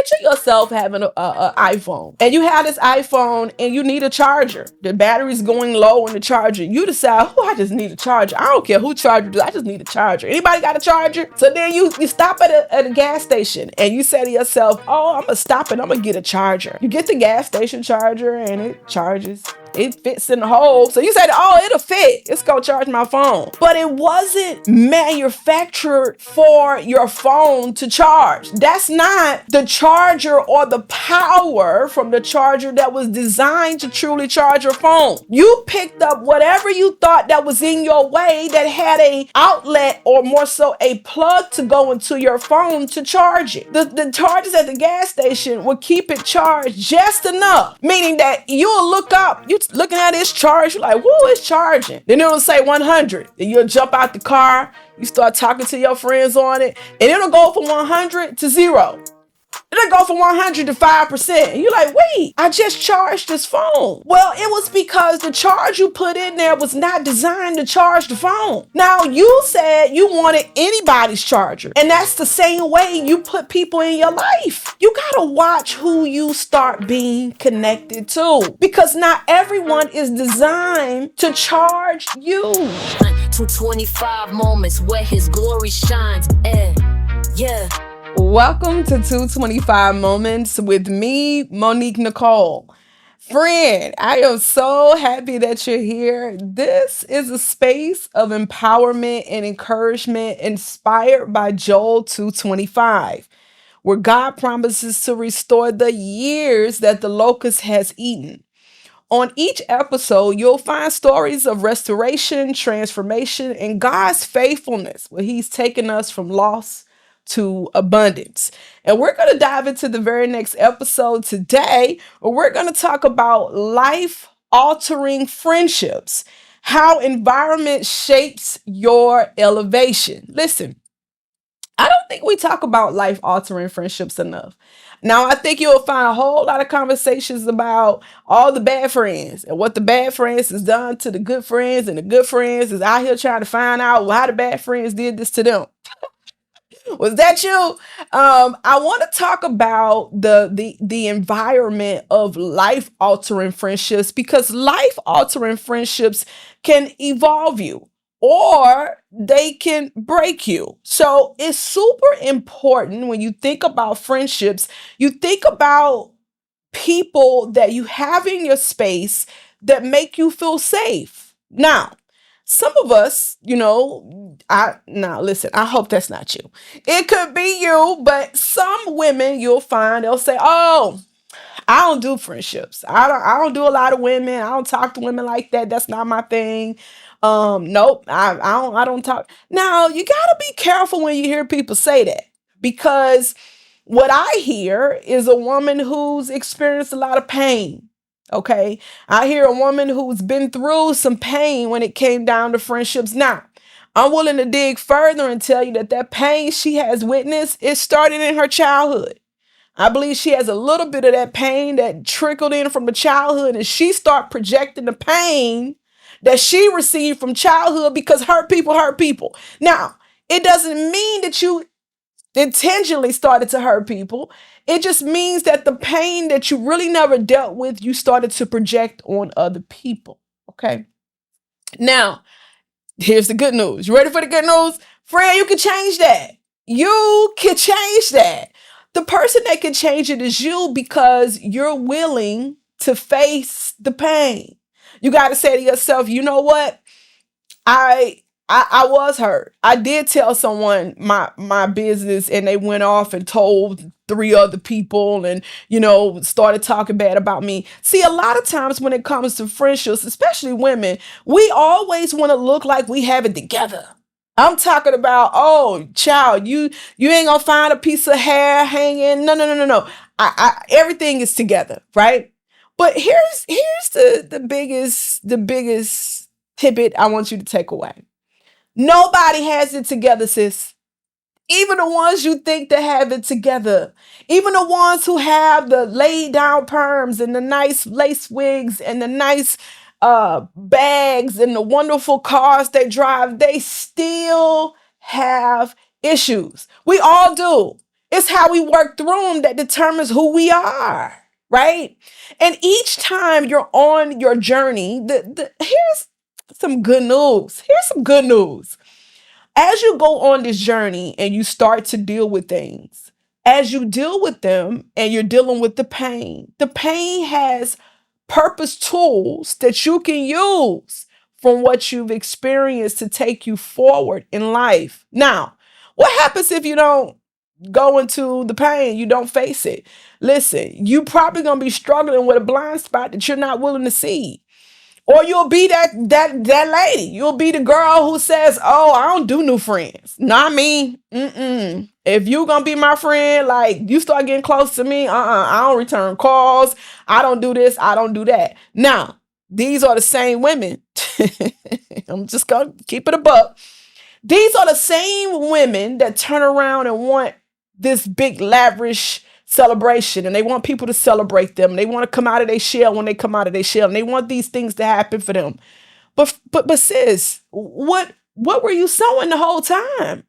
picture yourself having a iPhone, and you have this iPhone and you need a charger. The battery's going low on the charger. You decide, oh, I just need a charger. I don't care who charger do. I just need a charger. Anybody got a charger? So then you stop at a gas station and you say to yourself, oh, I'm gonna stop and I'm gonna get a charger. You get the gas station charger and it charges. It fits in the hole. So you said, oh, it'll fit. It's gonna charge my phone. But it wasn't manufactured for your phone to charge. That's not the charger or the power from the charger that was designed to truly charge your phone. You picked up whatever you thought that was in your way that had a outlet, or more so a plug, to go into your phone to charge it. The chargers at the gas station will keep it charged just enough, meaning that you'll look up, you looking at this charge, you're like, woo, it's charging. Then it'll say 100. Then you'll jump out the car, you start talking to your friends on it, and it'll go from 100 to 0. It'll go from 100 to 5%. And you're like, wait, I just charged this phone. Well, it was because the charge you put in there was not designed to charge the phone. Now, you said you wanted anybody's charger. And that's the same way you put people in your life. You gotta watch who you start being connected to, because not everyone is designed to charge you. 225 moments where his glory shines. Yeah. Welcome to 225 Moments with me, MNicole. Friend, I am so happy that you're here. This is a space of empowerment and encouragement inspired by Joel 2:25, where God promises to restore the years that the locust has eaten. On each episode, you'll find stories of restoration, transformation, and God's faithfulness, where He's taken us from loss to abundance. And we're going to dive into the very next episode today, where we're going to talk about life-altering friendships, how environment shapes your elevation. Listen, I don't think we talk about life-altering friendships enough. Now, I think you'll find a whole lot of conversations about all the bad friends and what the bad friends has done to the good friends, and the good friends is out here trying to find out how the bad friends did this to them. Was that you? I want to talk about the environment of life-altering friendships, because life-altering friendships can evolve you or they can break you. So it's super important when you think about friendships, you think about people that you have in your space that make you feel safe. Now, some of us, listen, I hope that's not you. It could be you, but some women you'll find, they'll say, oh, I don't do friendships. I don't do a lot of women. I don't talk to women like that. That's not my thing. Nope, I don't talk. Now, you gotta be careful when you hear people say that, because what I hear is a woman who's experienced a lot of pain. Okay, I hear a woman who's been through some pain when it came down to friendships. Now, I'm willing to dig further and tell you that pain she has witnessed, it started in her childhood. I believe she has a little bit of that pain that trickled in from the childhood, and she started projecting the pain that she received from childhood, because hurt people hurt people. Now, it doesn't mean that you intentionally started to hurt people. It just means that the pain that you really never dealt with, you started to project on other people. Okay. Now, here's the good news. You ready for the good news? Friend, you can change that. You can change that. The person that can change it is you, because you're willing to face the pain. You got to say to yourself, you know what? I was hurt. I did tell someone my business, and they went off and told 3 other people and, started talking bad about me. See, a lot of times when it comes to friendships, especially women, we always want to look like we have it together. I'm talking about, oh, child, you ain't gonna find a piece of hair hanging. No. Everything is together, right? But here's the biggest tidbit I want you to take away. Nobody has it together, sis. Even the ones you think that have it together. Even the ones who have the laid down perms and the nice lace wigs and the nice bags and the wonderful cars they drive, they still have issues. We all do. It's how we work through them that determines who we are, right? And each time you're on your journey, here's some good news. Here's some good news. As you go on this journey and you start to deal with things, as you deal with them and you're dealing with the pain has purpose tools that you can use from what you've experienced to take you forward in life. Now, what happens if you don't go into the pain, you don't face it? Listen, you probably going to be struggling with a blind spot that you're not willing to see. Or you'll be that lady. You'll be the girl who says, "Oh, I don't do new friends. Not me. Mm-mm. If you gonna be my friend, like you start getting close to me, I don't return calls. I don't do this. I don't do that." Now, these are the same women. I'm just gonna keep it a buck. These are the same women that turn around and want this big lavish celebration, and they want people to celebrate them. They want to come out of their shell when they come out of their shell, and they want these things to happen for them. But sis, what were you sowing the whole time?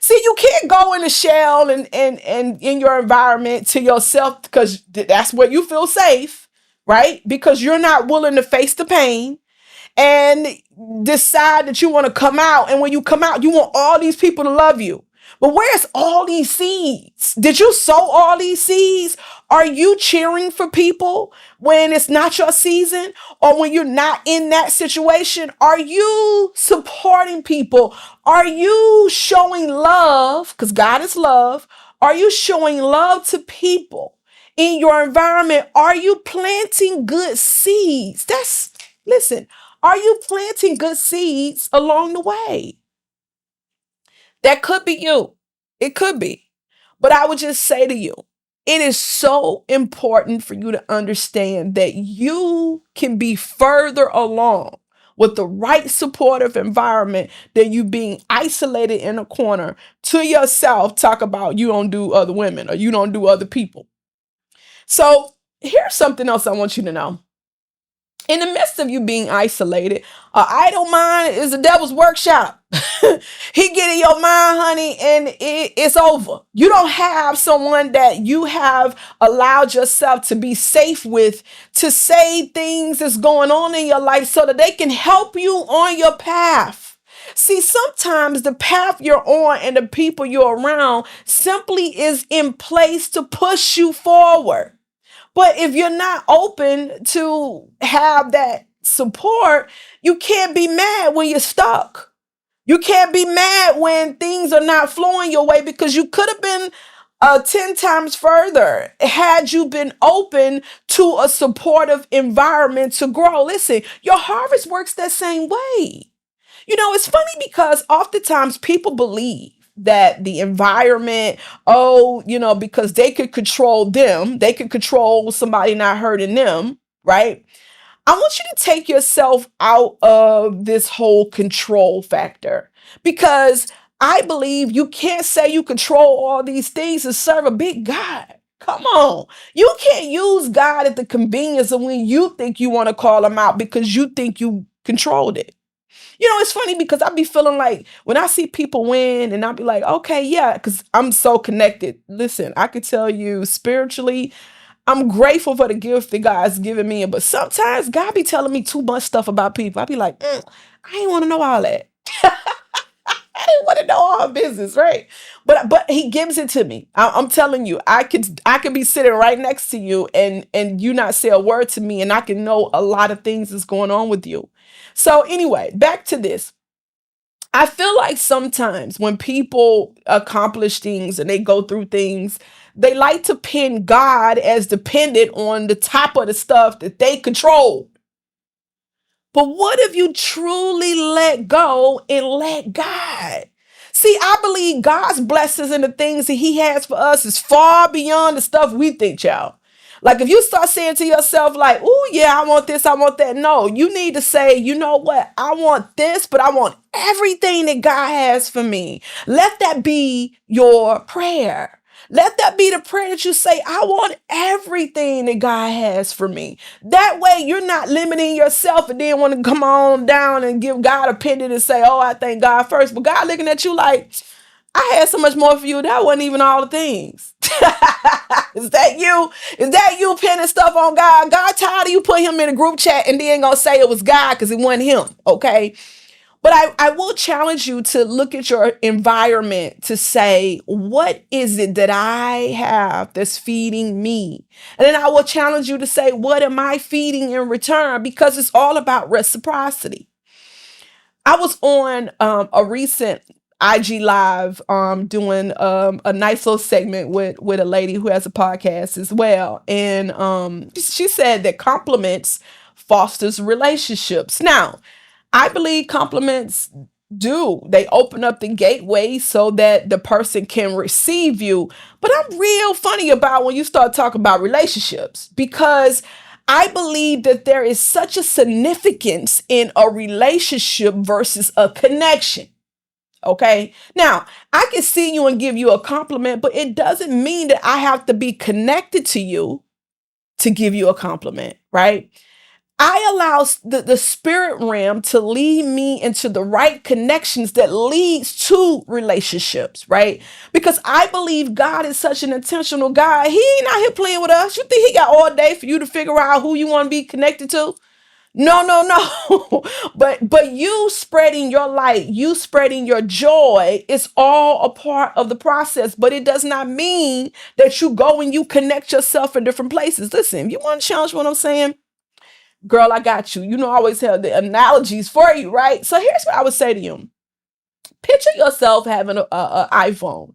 See, you can't go in the shell and in your environment to yourself because that's where you feel safe, right? Because you're not willing to face the pain and decide that you want to come out. And when you come out, you want all these people to love you. But where's all these seeds? Did you sow all these seeds? Are you cheering for people when it's not your season or when you're not in that situation? Are you supporting people? Are you showing love? Because God is love. Are you showing love to people in your environment? Are you planting good seeds? Listen, are you planting good seeds along the way? That could be you. It could be. But I would just say to you, it is so important for you to understand that you can be further along with the right supportive environment than you being isolated in a corner to yourself. Talk about you don't do other women or you don't do other people. So here's something else I want you to know. In the midst of you being isolated, an idle mind is the devil's workshop. He get in your mind, honey, and it's over. You don't have someone that you have allowed yourself to be safe with to say things that's going on in your life so that they can help you on your path. See, sometimes the path you're on and the people you're around simply is in place to push you forward. But if you're not open to have that support, you can't be mad when you're stuck. You can't be mad when things are not flowing your way because you could have been 10 times further had you been open to a supportive environment to grow. Listen, your harvest works that same way. You know, it's funny because oftentimes people believe that the environment, because they could control them, they could control somebody not hurting them, right? I want you to take yourself out of this whole control factor because I believe you can't say you control all these things and serve a big God. Come on. You can't use God at the convenience of when you think you want to call him out because you think you controlled it. You know, it's funny because I be feeling like when I see people win and I be like, okay, yeah, because I'm so connected. Listen, I could tell you spiritually, I'm grateful for the gift that God's given me. But sometimes God be telling me too much stuff about people. I be like, I ain't want to know all that. I didn't want to know all business, right? But he gives it to me. I'm telling you, I could be sitting right next to you and you not say a word to me, and I can know a lot of things that's going on with you. So anyway, back to this. I feel like sometimes when people accomplish things and they go through things, they like to pin God as dependent on the top of the stuff that they control. But what if you truly let go and let God? See, I believe God's blessings and the things that he has for us is far beyond the stuff we think, y'all. Like if you start saying to yourself like, "Oh yeah, I want this, I want that." No, you need to say, "You know what? I want this, but I want everything that God has for me." Let that be your prayer. Let that be the prayer that you say, "I want everything that God has for me." That way you're not limiting yourself and then want to come on down and give God a opinion and say, "Oh, I thank God first." But God looking at you like, I had so much more for you. That wasn't even all the things. Is that you? Is that you pinning stuff on God? God tired of you putting him in a group chat and then gonna say it was God because it wasn't him. Okay. But I will challenge you to look at your environment to say, what is it that I have that's feeding me? And then I will challenge you to say, what am I feeding in return? Because it's all about reciprocity. I was on a recent IG live doing a nice little segment with a lady who has a podcast as well. And she said that compliments fosters relationships. Now, I believe compliments do. They open up the gateway so that the person can receive you. But I'm real funny about when you start talking about relationships because I believe that there is such a significance in a relationship versus a connection. Okay. Now, I can see you and give you a compliment, but it doesn't mean that I have to be connected to you to give you a compliment, right? I allow the spirit realm to lead me into the right connections that leads to relationships, right? Because I believe God is such an intentional God. He ain't out here playing with us. You think he got all day for you to figure out who you want to be connected to? No, no, no. but you spreading your light, you spreading your joy, it's all a part of the process. But it does not mean that you go and you connect yourself in different places. Listen, if you want to challenge what I'm saying, girl, I got you. You know, I always have the analogies for you, right? So here's what I would say to you. Picture yourself having a iPhone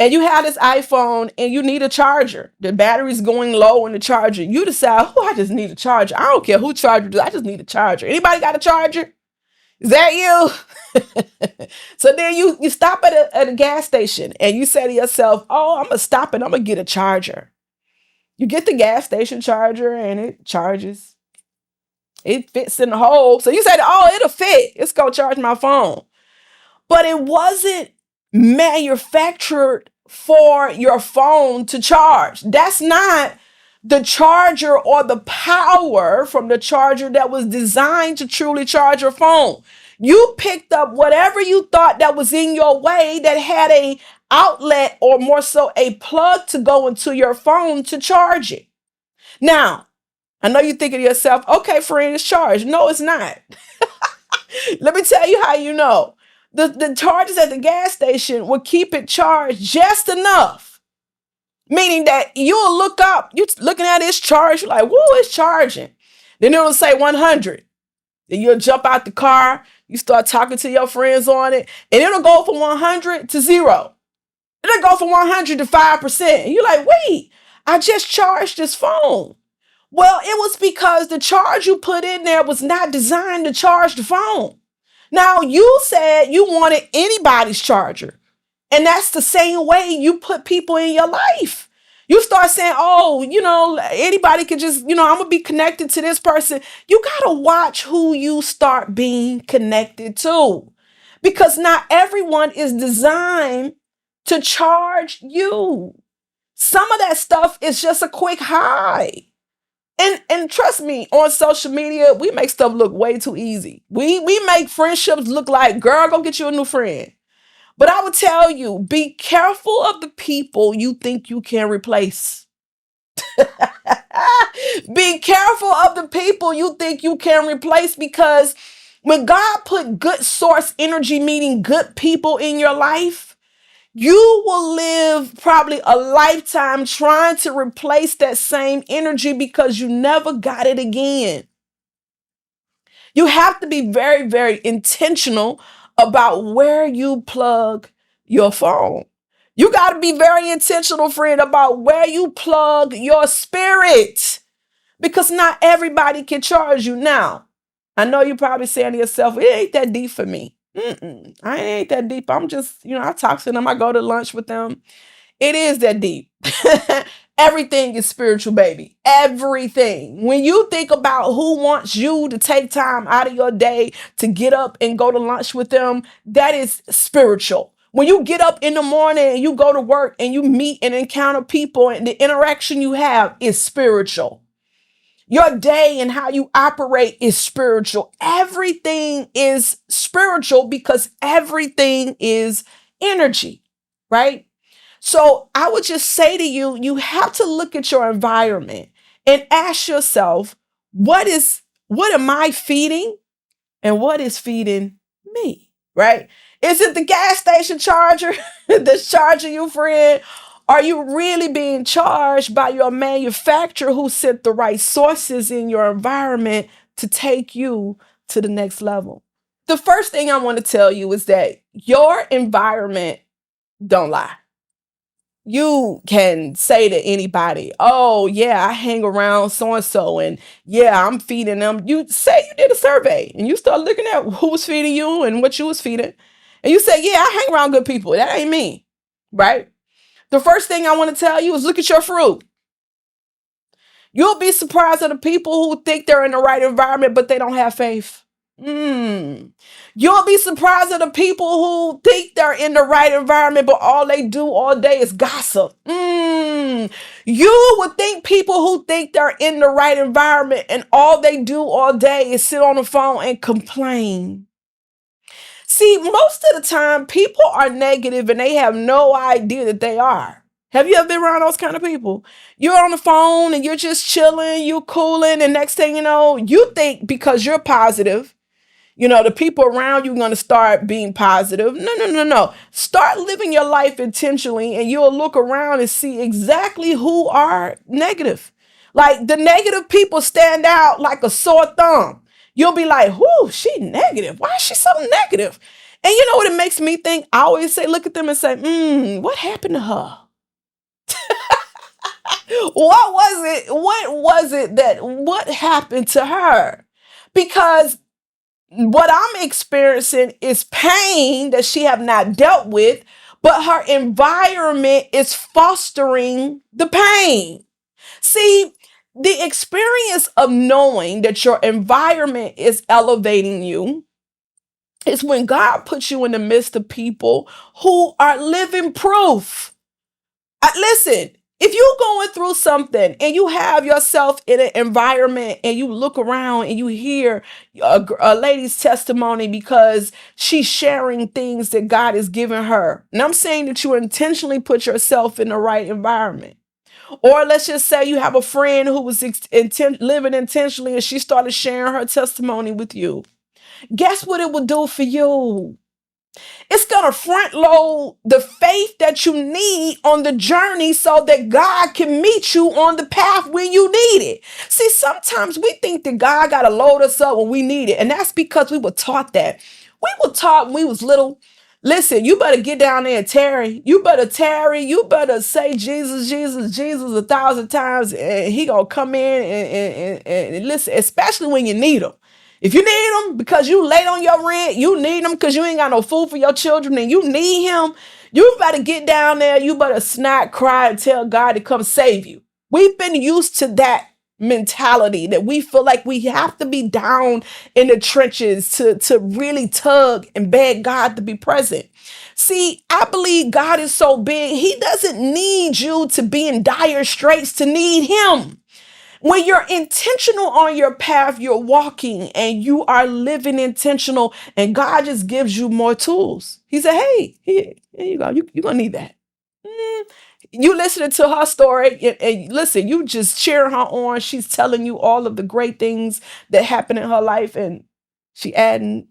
and you have this iPhone and you need a charger. The battery's going low on the charger. You decide, oh, I just need a charger. I don't care who charger. I just need a charger. Anybody got a charger? Is that you? So then you stop at a gas station and you say to yourself, oh, I'm going to stop and I'm going to get a charger. You get the gas station charger and it charges. It fits in the hole. So you say, oh, it'll fit. It's going to charge my phone. But it wasn't manufactured for your phone to charge. That's not the charger or the power from the charger that was designed to truly charge your phone. You picked up whatever you thought that was in your way that had a outlet or more so a plug to go into your phone to charge it. Now, I know you're thinking to yourself, okay, friend, it's charged. No, it's not. Let me tell you how you know. The chargers at the gas station will keep it charged just enough. Meaning that you'll look up, you're looking at its charge, you're like, whoa, it's charging. Then it'll say 100. Then you'll jump out the car, you start talking to your friends on it, and it'll go from 100 to 0. It'll go from 100 to 5%. And you're like, wait, I just charged this phone. Well, it was because the charge you put in there was not designed to charge the phone. Now, you said you wanted anybody's charger. And that's the same way you put people in your life. You start saying, oh, anybody can just, I'm going to be connected to this person. You got to watch who you start being connected to. Because not everyone is designed to charge you. Some of that stuff is just a quick high. And trust me, on social media, we make stuff look way too easy. We make friendships look like, girl, go get you a new friend. But I would tell you, be careful of the people you think you can replace. Be careful of the people you think you can replace, because when God put good source energy, meaning good people in your life, you will live probably a lifetime trying to replace that same energy because you never got it again. You have to be very, very intentional about where you plug your phone. You got to be very intentional, friend, about where you plug your spirit, because not everybody can charge you. Now, I know you're probably saying to yourself, it ain't that deep for me. I ain't that deep. I'm just, I talk to them. I go to lunch with them. It is that deep. Everything is spiritual, baby. Everything. When you think about who wants you to take time out of your day to get up and go to lunch with them, that is spiritual. When you get up in the morning and you go to work and you meet and encounter people and the interaction you have is spiritual. Your day and how you operate is spiritual. Everything is spiritual because everything is energy. right? So I would just say to you, you have to look at your environment and ask yourself, what am I feeding and what is feeding me, right? Is it the gas station charger that's charging you, friend? Are you really being charged by your manufacturer who sent the right sources in your environment to take you to the next level? The first thing I want to tell you is that your environment don't lie. You can say to anybody, oh yeah, I hang around so and so, and yeah, I'm feeding them. You say you did a survey and you start looking at who was feeding you and what you was feeding, and you say, yeah, I hang around good people. That ain't me, right? The first thing I want to tell you is look at your fruit. You'll be surprised at the people who think they're in the right environment, but they don't have faith. You'll be surprised at the people who think they're in the right environment, but all they do all day is gossip. You would think people who think they're in the right environment and all they do all day is sit on the phone and complain. See, most of the time, people are negative and they have no idea that they are. Have you ever been around those kind of people? You're on the phone and you're just chilling, you cooling, and next thing you know, you think because you're positive, the people around you are going to start being positive. No, no, no, no. Start living your life intentionally and you'll look around and see exactly who are negative. Like the negative people stand out like a sore thumb. You'll be like, whoo, she negative. Why is she so negative? And you know what it makes me think? I always say, look at them and say, what happened to her? What happened to her? Because what I'm experiencing is pain that she have not dealt with, but her environment is fostering the pain. See, the experience of knowing that your environment is elevating you is when God puts you in the midst of people who are living proof. Listen, if you're going through something and you have yourself in an environment and you look around and you hear a lady's testimony because she's sharing things that God has given her, and I'm saying that you intentionally put yourself in the right environment. Or let's just say you have a friend who was living intentionally and she started sharing her testimony with you. Guess what it will do for you? It's going to front load the faith that you need on the journey so that God can meet you on the path when you need it. See, sometimes we think that God got to load us up when we need it. And that's because we were taught that. We were taught when we was little. Listen, you better get down there and tarry. You better tarry. You better say Jesus, Jesus, Jesus 1,000 times. And he going to come in and listen, especially when you need him. If you need him because you late on your rent, you need him because you ain't got no food for your children and you need him, you better get down there. You better snot, cry, and tell God to come save you. We've been used to that mentality that we feel like we have to be down in the trenches to really tug and beg God to be present. See, I believe God is so big, he doesn't need you to be in dire straits to need him. When you're intentional on your path, you're walking and you are living intentional, and God just gives you more tools. He said, hey, here you go. You're going to need that. You listening to her story and listen, you just cheering her on. She's telling you all of the great things that happen in her life, and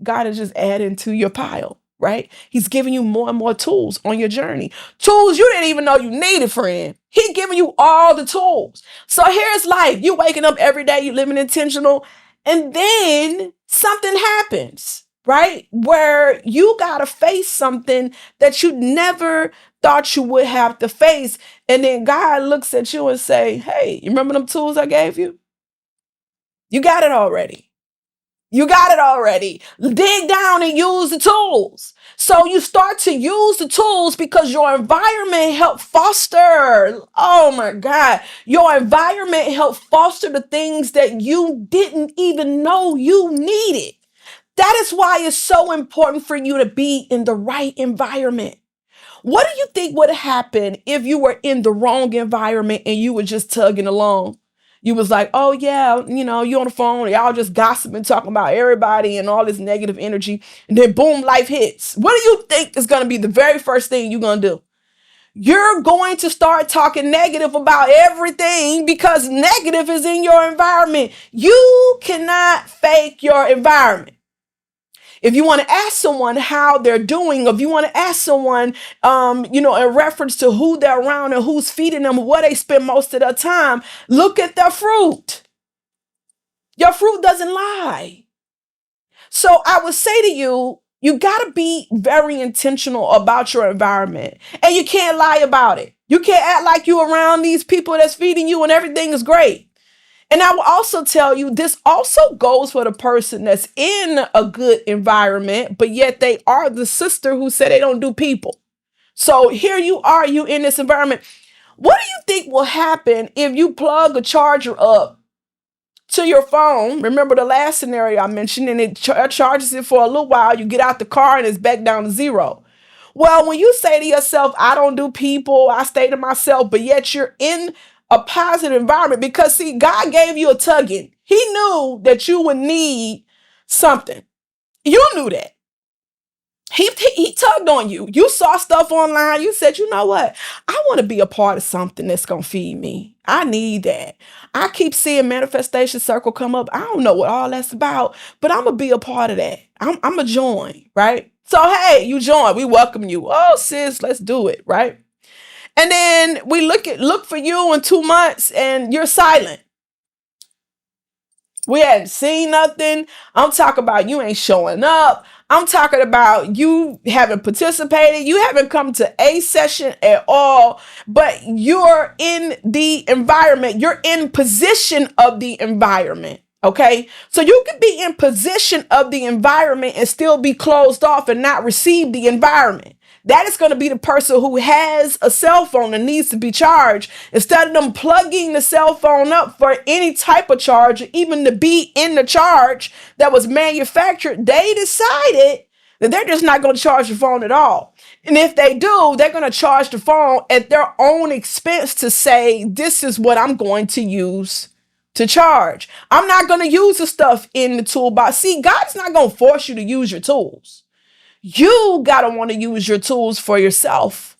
God is just adding to your pile, right? He's giving you more and more tools on your journey. Tools you didn't even know you needed, friend. He giving you all the tools. So here's life. You waking up every day, you living intentional, and then something happens, right? Where you got to face something that you never thought you would have to face. And then God looks at you and say, hey, you remember them tools I gave you? You got it already. You got it already. Dig down and use the tools. So you start to use the tools because your environment helped foster. Oh my God. Your environment helped foster the things that you didn't even know you needed. That is why it's so important for you to be in the right environment. What do you think would happen if you were in the wrong environment and you were just tugging along? You was like, oh yeah, you on the phone, y'all just gossiping, talking about everybody and all this negative energy. And then boom, life hits. What do you think is going to be the very first thing you're going to do? You're going to start talking negative about everything because negative is in your environment. You cannot fake your environment. If you want to ask someone how they're doing, if you want to ask someone, in reference to who they're around and who's feeding them, where they spend most of their time, look at their fruit. Your fruit doesn't lie. So I would say to you, you got to be very intentional about your environment, and you can't lie about it. You can't act like you around these people that's feeding you and everything is great. And I will also tell you, this also goes for the person that's in a good environment, but yet they are the sister who said they don't do people. So here you are, you in this environment. What do you think will happen if you plug a charger up to your phone? Remember the last scenario I mentioned, and it charges it for a little while. You get out the car and it's back down to zero. Well, when you say to yourself, I don't do people, I stay to myself, but yet you're in a positive environment, because see, God gave you a tugging. He knew that you would need something. You knew that. He tugged on you. You saw stuff online. You said, you know what? I want to be a part of something that's going to feed me. I need that. I keep seeing manifestation circle come up. I don't know what all that's about, but I'm going to be a part of that. I'm going to join, right? So, hey, you join. We welcome you. Oh, sis, let's do it, right? And then we look for you in 2 months and you're silent. We hadn't seen nothing. I'm talking about you ain't showing up. I'm talking about you haven't participated. You haven't come to a session at all, but you're in the environment. You're in position of the environment. Okay. So you can be in position of the environment and still be closed off and not receive the environment. That is going to be the person who has a cell phone that needs to be charged. Instead of them plugging the cell phone up for any type of charge, or even to be in the charge that was manufactured, they decided that they're just not going to charge the phone at all. And if they do, they're going to charge the phone at their own expense to say, this is what I'm going to use to charge. I'm not going to use the stuff in the toolbox. See, God's not going to force you to use your tools. You got to want to use your tools for yourself.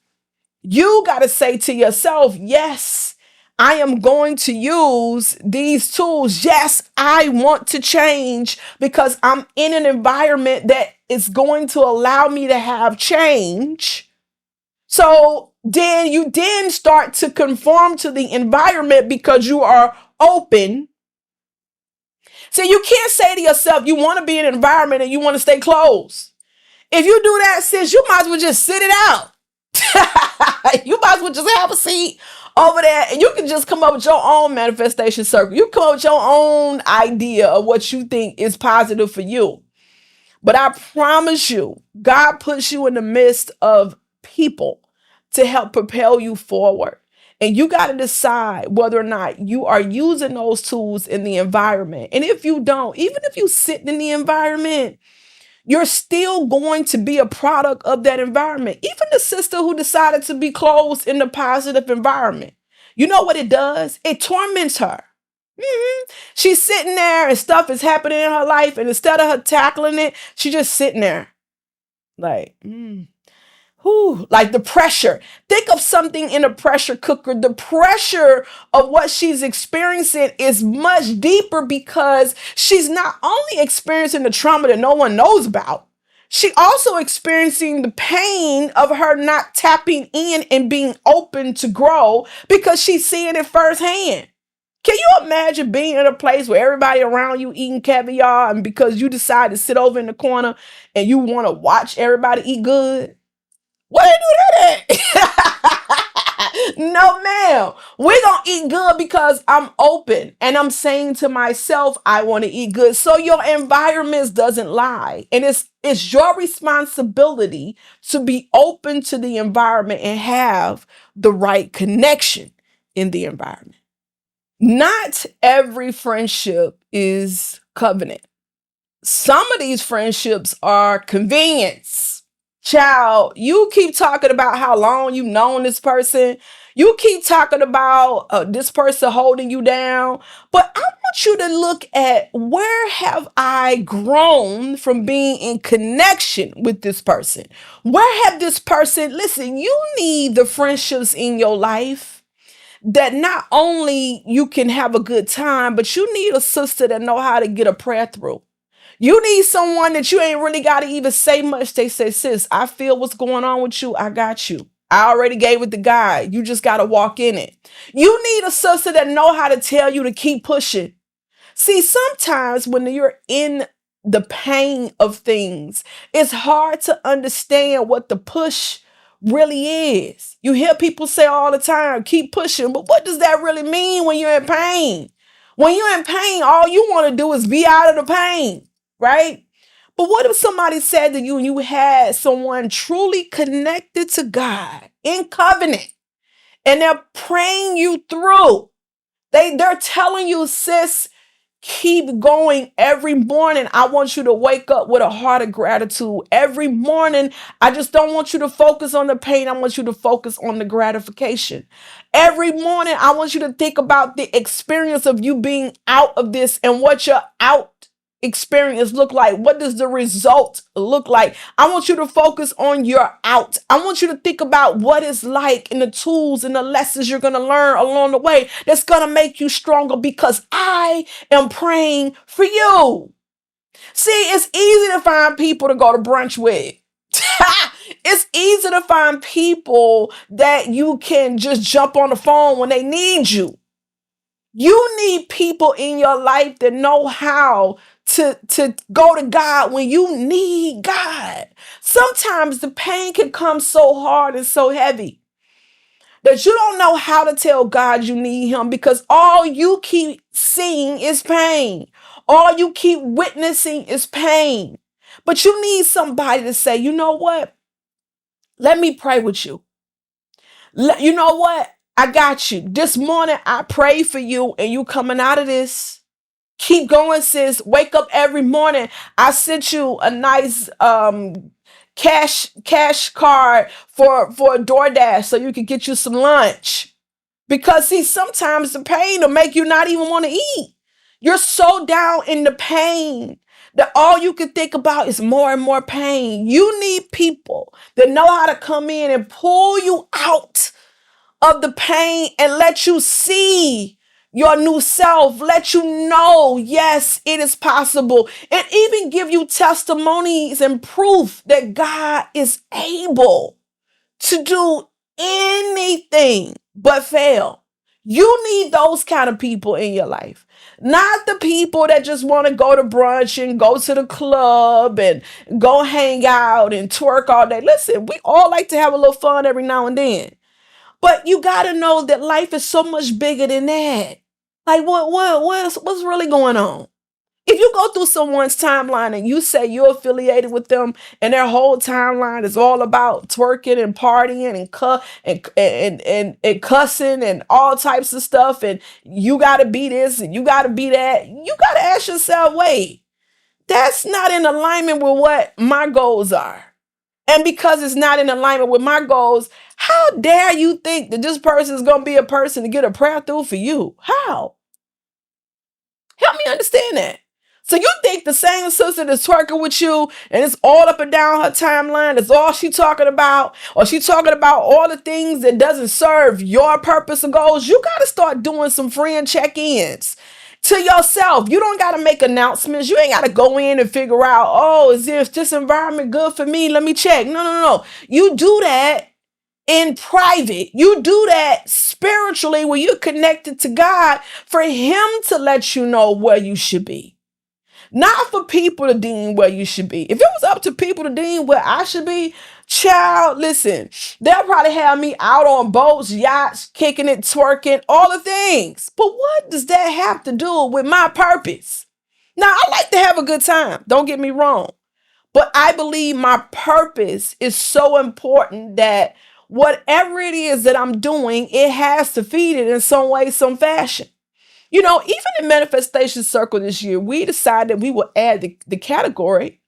You got to say to yourself, yes, I am going to use these tools. Yes, I want to change because I'm in an environment that is going to allow me to have change. So then you start to conform to the environment because you are open. So you can't say to yourself, you want to be in an environment and you want to stay closed. If you do that, sis, you might as well just sit it out. You might as well just have a seat over there and you can just come up with your own manifestation circle. You come up with your own idea of what you think is positive for you. But I promise you, God puts you in the midst of people to help propel you forward. And you got to decide whether or not you are using those tools in the environment. And if you don't, even if you sit in the environment, you're still going to be a product of that environment. Even the sister who decided to be closed in the positive environment, you know what it does? It torments her. She's sitting there and stuff is happening in her life. And instead of her tackling it, she's just sitting there like, like the pressure. Think of something in a pressure cooker. The pressure of what she's experiencing is much deeper because she's not only experiencing the trauma that no one knows about, she also experiencing the pain of her not tapping in and being open to grow because she's seeing it firsthand. Can you imagine being in a place where everybody around you eating caviar and because you decide to sit over in the corner and you want to watch everybody eat good? Where they do that at? No, ma'am. We're going to eat good because I'm open and I'm saying to myself, I want to eat good. So your environment doesn't lie. And it's your responsibility to be open to the environment and have the right connection in the environment. Not every friendship is covenant. Some of these friendships are convenience. Child, you keep talking about how long you've known this person. You keep talking about this person holding you down. But I want you to look at, where have I grown from being in connection with this person? Where have this person, listen, you need the friendships in your life that not only you can have a good time, but you need a sister that know how to get a prayer through. You need someone that you ain't really got to even say much. They say, sis, I feel what's going on with you. I got you. I already gave it the guide. You just got to walk in it. You need a sister that know how to tell you to keep pushing. See, sometimes when you're in the pain of things, it's hard to understand what the push really is. You hear people say all the time, keep pushing, but what does that really mean when you're in pain? When you're in pain, all you want to do is be out of the pain, right? But what if somebody said to you and you had someone truly connected to God in covenant and they're praying you through? They're telling you, sis, keep going. Every morning, I want you to wake up with a heart of gratitude. Every morning, I just don't want you to focus on the pain. I want you to focus on the gratification. Every morning, I want you to think about the experience of you being out of this and what your out experience look like. What does the result look like? I want you to focus on your out. I want you to think about what it's like and the tools and the lessons you're going to learn along the way that's going to make you stronger, because I am praying for you. See, it's easy to find people to go to brunch with. It's easy to find people that you can just jump on the phone when they need you. You need people in your life that know how to go to God when you need God. Sometimes the pain can come so hard and so heavy that you don't know how to tell God you need him, because all you keep seeing is pain. All you keep witnessing is pain. But you need somebody to say, you know what? Let me pray with you. You know what? I got you. This morning I pray for you and you coming out of this. Keep going, sis. Wake up every morning. I sent you a nice cash card for a DoorDash so you can get you some lunch. Because see, sometimes the pain will make you not even want to eat. You're so down in the pain that all you can think about is more and more pain. You need people that know how to come in and pull you out of the pain and let you see your new self, let you know, yes, it is possible, and even give you testimonies and proof that God is able to do anything but fail. You need those kind of people in your life. Not the people that just want to go to brunch and go to the club and go hang out and twerk all day. Listen, we all like to have a little fun every now and then. But you got to know that life is so much bigger than that. Like what's really going on? If you go through someone's timeline and you say you're affiliated with them and their whole timeline is all about twerking and partying and cussing and all types of stuff, and you got to be this and you got to be that, you got to ask yourself, wait, that's not in alignment with what my goals are. And because it's not in alignment with my goals, how dare you think that this person is going to be a person to get a prayer through for you? How? Help me understand that. So you think the same sister that's twerking with you and it's all up and down her timeline, that's all she talking about, or she talking about all the things that doesn't serve your purpose or goals? You got to start doing some friend check-ins to yourself. You don't got to make announcements. You ain't got to go in and figure out, oh, is this environment good for me? Let me check. No. You do that in private. You do that spiritually when you're connected to God, for him to let you know where you should be. Not for people to deem where you should be. If it was up to people to deem where I should be, child, listen, they'll probably have me out on boats, yachts, kicking it, twerking, all the things. But what does that have to do with my purpose? Now, I like to have a good time. Don't get me wrong. But I believe my purpose is so important that whatever it is that I'm doing, it has to feed it in some way, some fashion. You know, even in Manifestation Circle this year, we decided we would add the category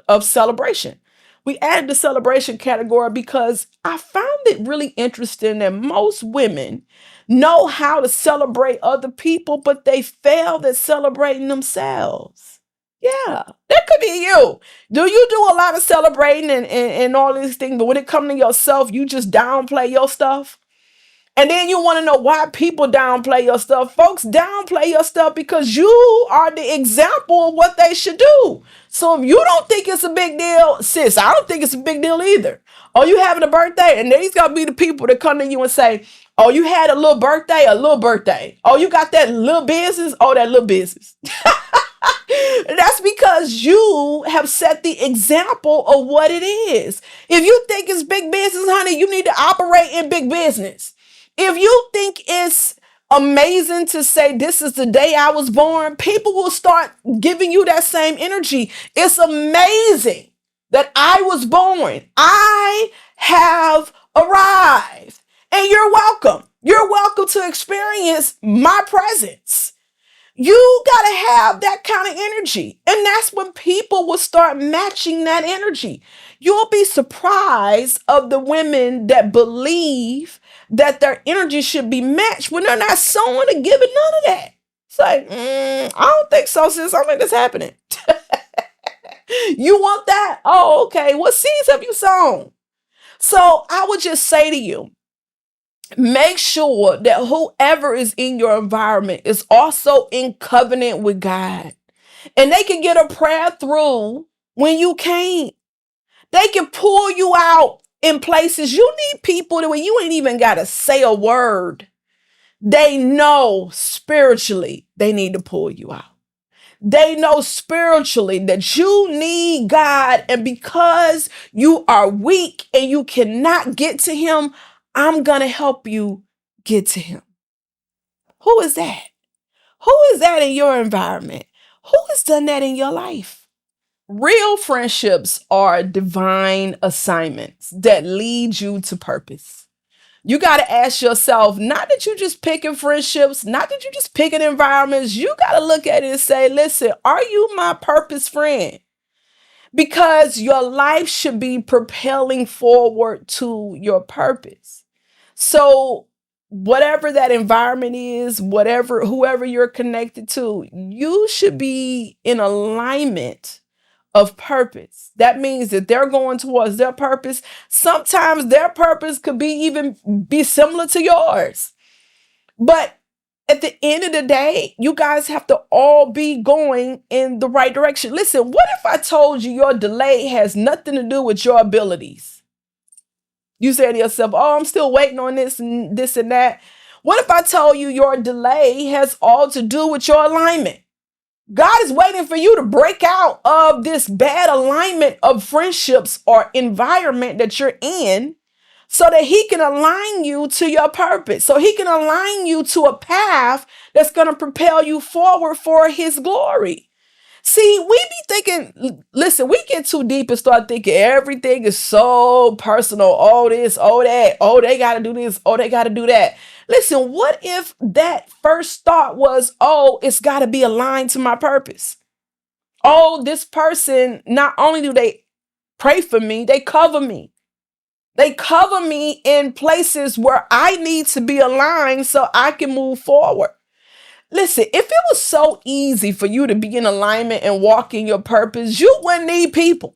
of celebration. We added the celebration category because I found it really interesting that most women know how to celebrate other people, but they fail at celebrating themselves. Yeah, that could be you. Do you do a lot of celebrating and all these things, but when it comes to yourself, you just downplay your stuff? And then you want to know why people downplay your stuff. Folks downplay your stuff because you are the example of what they should do. So if you don't think it's a big deal, sis, I don't think it's a big deal either. Oh, you having a birthday? And these gonna be the people that come to you and say, oh, you had a little birthday, a little birthday. Oh, you got that little business? Oh, that little business. That's because you have set the example of what it is. If you think it's big business, honey, you need to operate in big business. If you think it's amazing to say this is the day I was born, people will start giving you that same energy. It's amazing that I was born. I have arrived. And you're welcome. You're welcome to experience my presence. You got to have that kind of energy. And that's when people will start matching that energy. You'll be surprised of the women that believe that their energy should be matched when they're not sowing or giving none of that. It's like, I don't think so, sis. I don't think that's happening. You want that? Oh, okay. What seeds have you sown? So I would just say to you, make sure that whoever is in your environment is also in covenant with God. And they can get a prayer through when you can't. They can pull you out in places. You need people that when you ain't even got to say a word, they know spiritually they need to pull you out. They know spiritually that you need God. And because you are weak and you cannot get to him, I'm going to help you get to him. Who is that? Who is that in your environment? Who has done that in your life? Real friendships are divine assignments that lead you to purpose. You got to ask yourself, not that you just picking friendships, not that you just picking environments. You got to look at it and say, listen, are you my purpose friend? Because your life should be propelling forward to your purpose. So whatever that environment is, whoever you're connected to, you should be in alignment of purpose. That means that they're going towards their purpose. Sometimes their purpose could be similar to yours. But at the end of the day, you guys have to all be going in the right direction. Listen, what if I told you your delay has nothing to do with your abilities? You say to yourself, oh, I'm still waiting on this and this and that. What if I told you your delay has all to do with your alignment? God is waiting for you to break out of this bad alignment of friendships or environment that you're in so that he can align you to your purpose. So he can align you to a path that's going to propel you forward for his glory. See, we be thinking, listen, we get too deep and start thinking everything is so personal. Oh, this, oh, that. Oh, they got to do this. Oh, they got to do that. Listen, what if that first thought was, oh, it's got to be aligned to my purpose? Oh, this person, not only do they pray for me, they cover me. They cover me in places where I need to be aligned so I can move forward. Listen, if it was so easy for you to be in alignment and walk in your purpose, you wouldn't need people.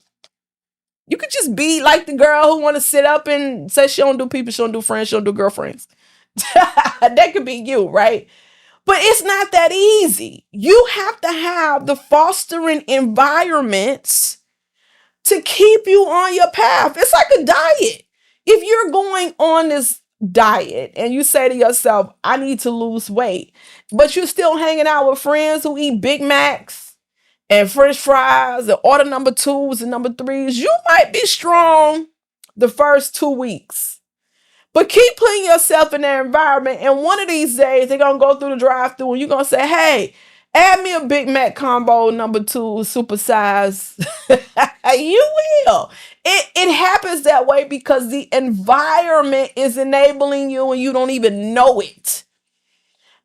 You could just be like the girl who want to sit up and say she don't do people, she don't do friends, she don't do girlfriends. That could be you, right? But it's not that easy. You have to have the fostering environments to keep you on your path. It's like a diet. If you're going on this diet and you say to yourself, I need to lose weight, but you're still hanging out with friends who eat Big Macs and French fries and order number 2s and number 3s, you might be strong the first 2 weeks. But keep putting yourself in that environment, and one of these days they're gonna go through the drive-thru and you're gonna say, hey, add me a Big Mac combo number 2, super size. You will. It happens that way because the environment is enabling you and you don't even know it.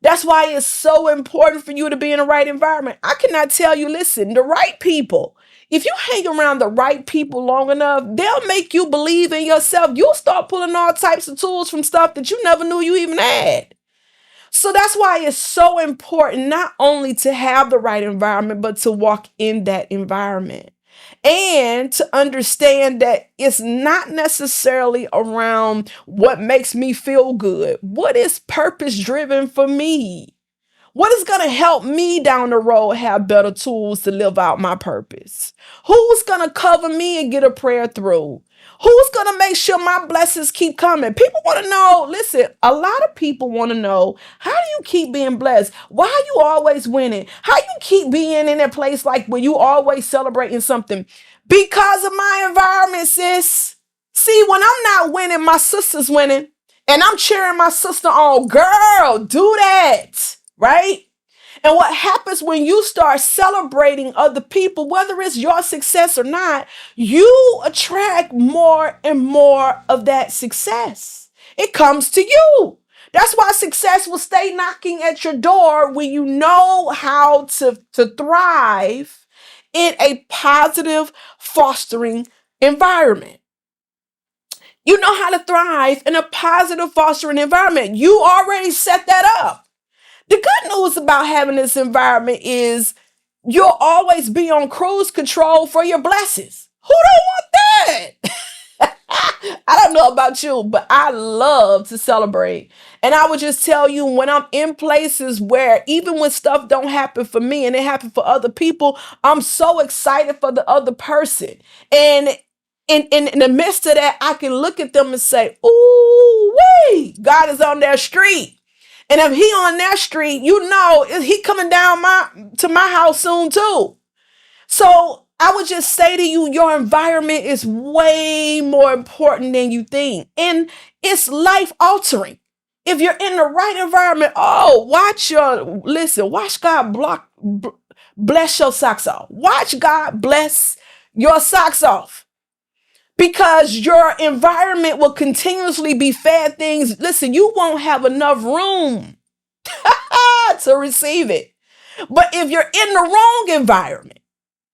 That's why it's so important for you to be in the right environment. I cannot tell you, listen, the right people, If you hang around the right people long enough, they'll make you believe in yourself. You'll start pulling all types of tools from stuff that you never knew you even had. So that's why it's so important not only to have the right environment, but to walk in that environment and to understand that it's not necessarily around what makes me feel good. What is purpose driven for me? What is going to help me down the road have better tools to live out my purpose? Who's going to cover me and get a prayer through? Who's going to make sure my blessings keep coming? People want to know, listen, a lot of people want to know, how do you keep being blessed? Why are you always winning? How you keep being in a place like where you always celebrating something? Because of my environment, sis. See, when I'm not winning, my sister's winning. And I'm cheering my sister on. Girl, do that. Right? And what happens when you start celebrating other people, whether it's your success or not, you attract more and more of that success. It comes to you. That's why success will stay knocking at your door when you know how to thrive in a positive, fostering environment. You know how to thrive in a positive, fostering environment. You already set that up. The good news about having this environment is you'll always be on cruise control for your blessings. Who don't want that? I don't know about you, but I love to celebrate. And I would just tell you, when I'm in places where even when stuff don't happen for me and it happens for other people, I'm so excited for the other person. And in the midst of that, I can look at them and say, ooh, wee, God is on their street. And if he on that street, you know, he coming down to my house soon too. So I would just say to you, your environment is way more important than you think. And it's life altering. If you're in the right environment, watch God bless your socks off. Watch God bless your socks off. Because your environment will continuously be fed things. Listen, you won't have enough room to receive it. But if you're in the wrong environment,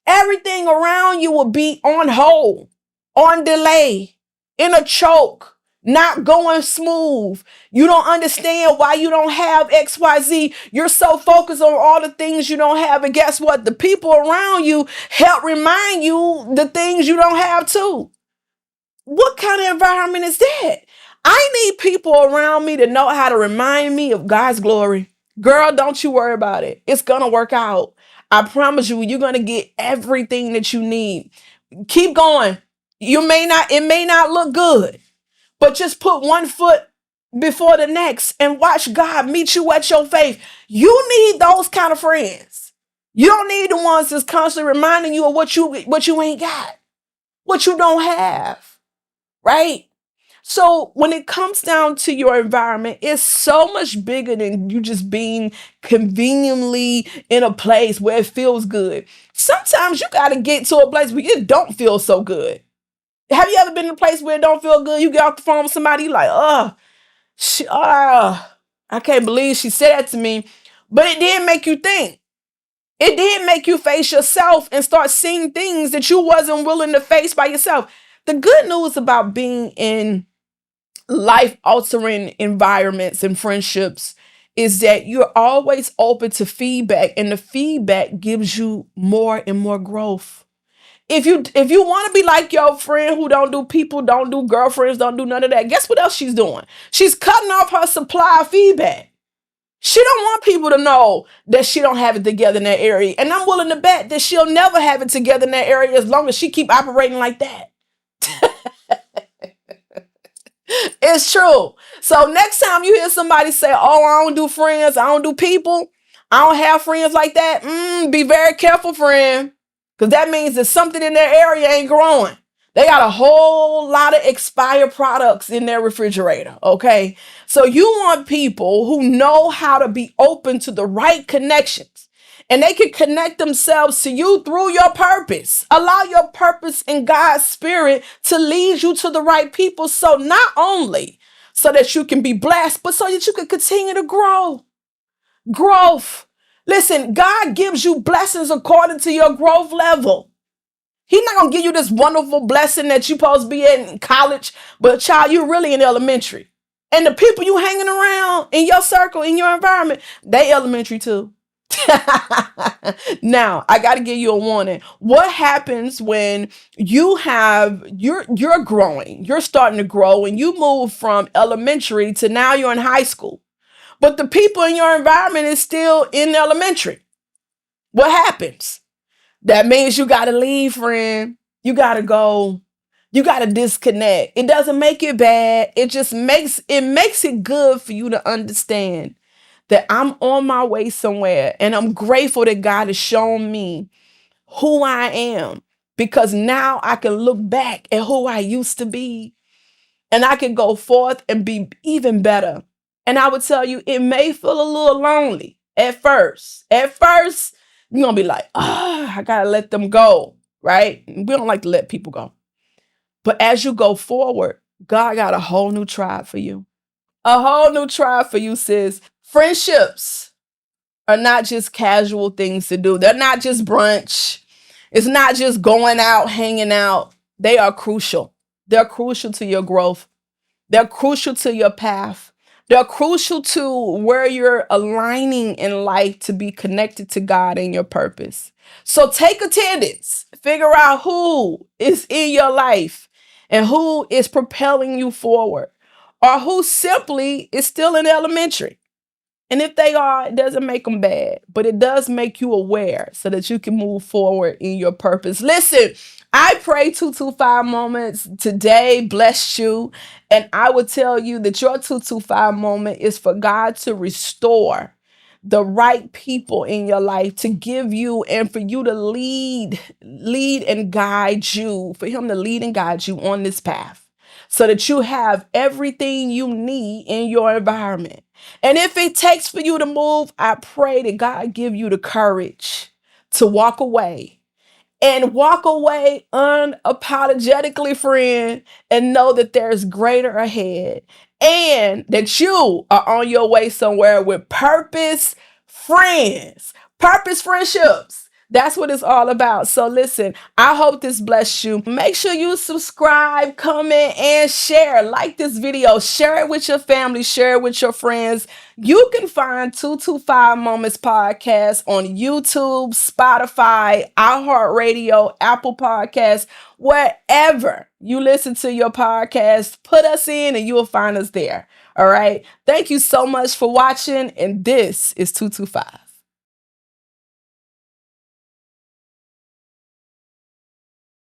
everything around you will be on hold, on delay, in a choke, not going smooth. You don't understand why you don't have XYZ. You're so focused on all the things you don't have. And guess what? The people around you help remind you the things you don't have too. What kind of environment is that? I need people around me to know how to remind me of God's glory. Girl, don't you worry about it. It's going to work out. I promise you, you're going to get everything that you need. Keep going. It may not look good, but just put one foot before the next and watch God meet you at your faith. You need those kind of friends. You don't need the ones that's constantly reminding you of what you ain't got, what you don't have. Right? So when it comes down to your environment, it's so much bigger than you just being conveniently in a place where it feels good. Sometimes you got to get to a place where it don't feel so good. Have you ever been in a place where it don't feel good? You get off the phone with somebody, you like, I can't believe she said that to me. But it did make you think. It did make you face yourself and start seeing things that you wasn't willing to face by yourself. The good news about being in life altering environments and friendships is that you're always open to feedback, and the feedback gives you more and more growth. If you want to be like your friend who don't do people, don't do girlfriends, don't do none of that, guess what else she's doing? She's cutting off her supply of feedback. She don't want people to know that she don't have it together in that area. And I'm willing to bet that she'll never have it together in that area as long as she keep operating like that. It's true. So next time you hear somebody say, oh, I don't do friends, I don't do people, I don't have friends like that, be very careful, friend. Because that means that something in their area ain't growing. They got a whole lot of expired products in their refrigerator, okay? So you want people who know how to be open to the right connections. And they can connect themselves to you through your purpose. Allow your purpose and God's spirit to lead you to the right people. So not only so that you can be blessed, but so that you can continue to grow. Growth. Listen, God gives you blessings according to your growth level. He's not gonna give you this wonderful blessing that you supposed to be in college, but child, you're really in elementary. And the people you hanging around in your circle, in your environment, they elementary too. Now, I got to give you a warning. What happens when you're growing, you're starting to grow, and you move from elementary to now you're in high school, but the people in your environment is still in elementary? What happens? That means you got to leave, friend. You got to go. You got to disconnect. It doesn't make it bad. It just makes it good for you to understand that I'm on my way somewhere, and I'm grateful that God has shown me who I am, because now I can look back at who I used to be, and I can go forth and be even better. And I would tell you, it may feel a little lonely at first. At first, you're going to be like, I got to let them go, right? We don't like to let people go. But as you go forward, God got a whole new tribe for you. A whole new tribe for you, sis. Friendships are not just casual things to do. They're not just brunch. It's not just going out, hanging out. They are crucial. They're crucial to your growth. They're crucial to your path. They're crucial to where you're aligning in life to be connected to God and your purpose. So take attendance. Figure out who is in your life and who is propelling you forward, or who simply is still in elementary. And if they are, it doesn't make them bad, but it does make you aware so that you can move forward in your purpose. Listen, I pray 225 moments today bless you. And I would tell you that your 225 moment is for God to restore the right people in your life, to give you and for you to lead and guide you, for him to lead and guide you on this path so that you have everything you need in your environment. And if it takes for you to move, I pray that God give you the courage to walk away, and walk away unapologetically, friend, and know that there's greater ahead, and that you are on your way somewhere with purpose friends, purpose friendships. That's what it's all about. So listen, I hope this blessed you. Make sure you subscribe, comment, and share. Like this video, share it with your family, share it with your friends. You can find 225 Moments Podcast on YouTube, Spotify, iHeartRadio, Apple Podcasts, wherever you listen to your podcast. Put us in and you will find us there. All right. Thank you so much for watching. And this is 225.